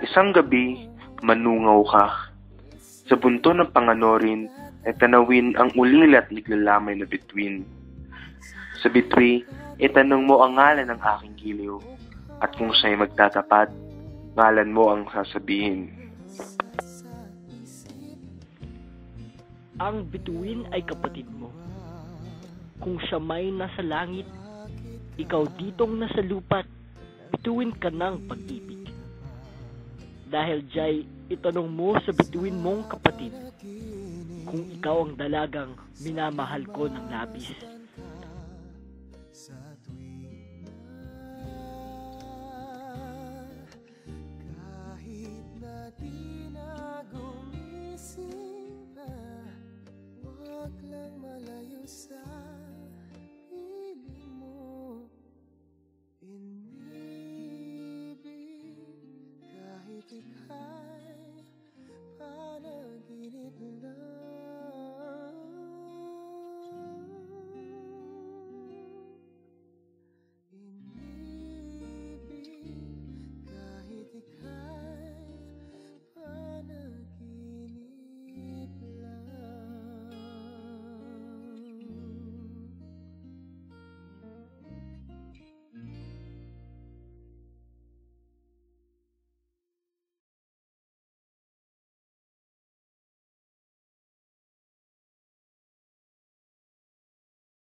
Isang gabi, manungaw ka. Sa bunto ng panganorin, ay tanawin ang ulilat naglalamay na bituin. Sa bitwi, itanong mo ang ngalan ng aking giliw, at kung siya'y magtatapat, ngalan mo ang sasabihin. Ang bituin ay kapatid mo. Kung siya may nasa langit, ikaw ditong nasa lupa't bituin ka ng pag-ibig. Dahil diya'y itanong mo sa bituin mong kapatid kung ikaw ang dalagang minamahal ko ng labis.